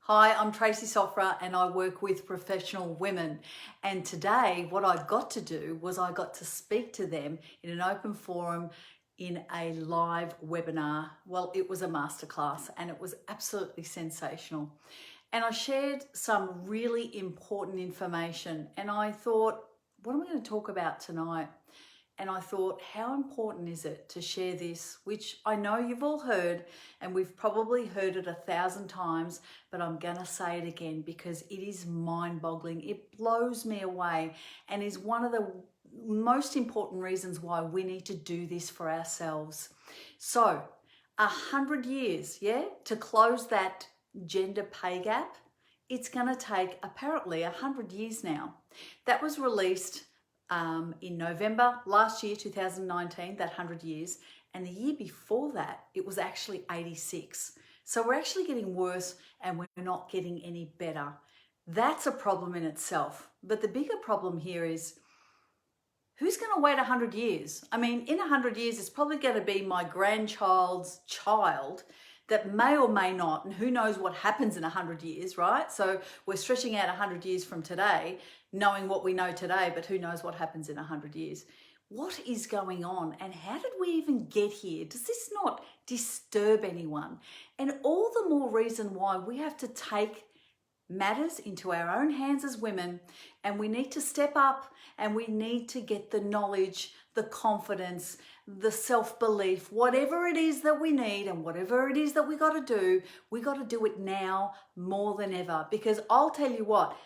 Hi, I'm Tracy Sofra and I work with professional women. And today, what I got to do was I got to speak to them in an open forum in a live webinar. Well, it was a masterclass and it was absolutely sensational. And I shared some really important information. And I thought, what am I going to talk about tonight? And I thought, how important is it to share this, which I know you've all heard and we've probably heard it 1,000 times, but I'm going to say it again because it is mind-boggling. It blows me away and is one of the most important reasons why we need to do this for ourselves. So 100 years, to close that gender pay gap, it's going to take apparently 100 years now. That was released in November last year, 2019, that 100 years. And the year before that, it was actually 86. So we're actually getting worse and we're not getting any better. That's a problem in itself. But the bigger problem here is, who's going to wait 100 years? I mean, in 100 years, it's probably going to be my grandchild's child that may or may not, and who knows what happens in 100 years, right? So we're stretching out 100 years from today, knowing what we know today, but who knows what happens in 100 years. What is going on and how did we even get here? Does this not disturb anyone? And all the more reason why we have to take matters into our own hands as women, and we need to step up and we need to get the knowledge, the confidence, the self-belief, whatever it is that we need and whatever it is that we got to do it now more than ever. Because I'll tell you what,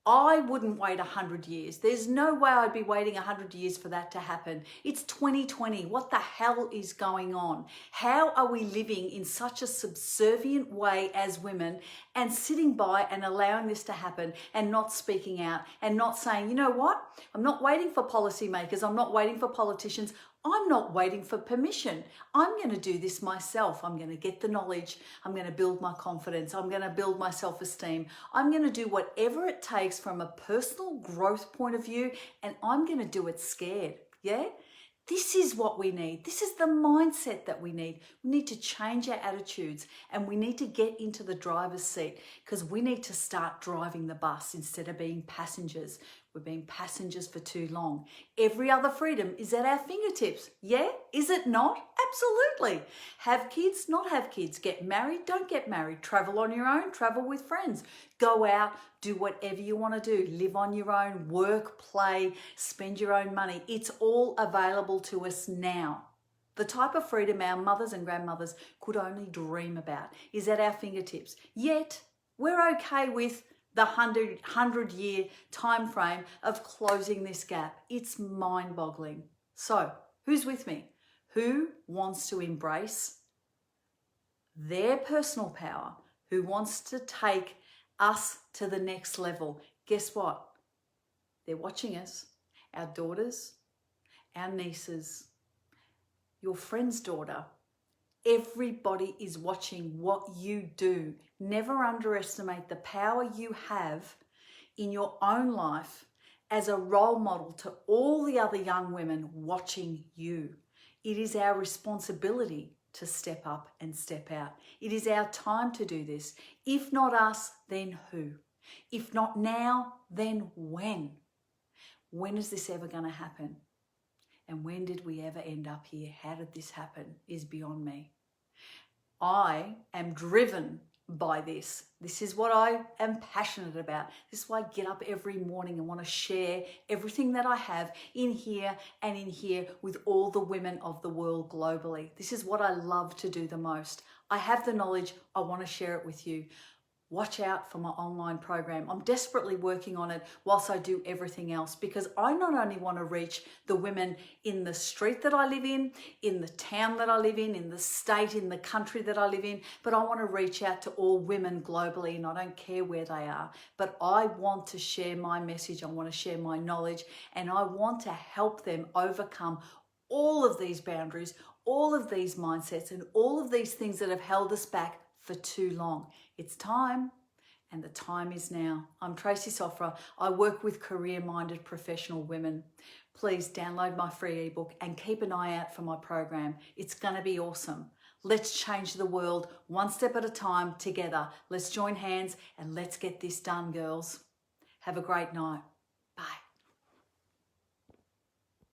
I wouldn't wait 100 years. There's no way I'd be waiting 100 years for that to happen. It's 2020. What the hell is going on? How are we living in such a subservient way as women and sitting by and allowing this to happen and not speaking out and not saying, you know what? I'm not waiting for policymakers. I'm not waiting for politicians. I'm not waiting for permission. I'm going to do this myself. I'm going to get the knowledge. I'm going to build my confidence. I'm going to build my self-esteem. I'm going to do whatever it takes from a personal growth point of view, and I'm going to do it scared. Yeah? This is what we need. This is the mindset that we need. We need to change our attitudes and we need to get into the driver's seat because we need to start driving the bus instead of being passengers. We've been passengers for too long. Every other freedom is at our fingertips. Yeah? Is it not? Absolutely. Have kids, not have kids. Get married, don't get married. Travel on your own, travel with friends. Go out, do whatever you want to do. Live on your own, work, play, spend your own money. It's all available to us now. The type of freedom our mothers and grandmothers could only dream about is at our fingertips. Yet, we're okay with the 100-year time frame of closing this gap. It's mind-boggling. So, who's with me? Who wants to embrace their personal power? Who wants to take us to the next level? Guess what? They're watching us. Our daughters, our nieces, your friend's daughter. Everybody is watching what you do. Never underestimate the power you have in your own life as a role model to all the other young women watching you. It is our responsibility to step up and step out. It is our time to do this. If not us, then who? If not now, then when? When is this ever going to happen? And when did we ever end up here? How did this happen? Is beyond me. I am driven by this. This is what I am passionate about. This is why I get up every morning and want to share everything that I have in here and in here with all the women of the world globally. This is what I love to do the most. I have the knowledge. I want to share it with you. Watch out for my online program. I'm desperately working on it whilst I do everything else because I not only want to reach the women in the street that I live in the town that I live in the state, in the country that I live in, but I want to reach out to all women globally and I don't care where they are. But I want to share my message. I want to share my knowledge and I want to help them overcome all of these boundaries, all of these mindsets and all of these things that have held us back for too long. It's time, and the time is now. I'm Tracy Sofra. I work with career-minded professional women. Please download my free ebook and keep an eye out for my program. It's going to be awesome. Let's change the world one step at a time together. Let's join hands and let's get this done, girls. Have a great night.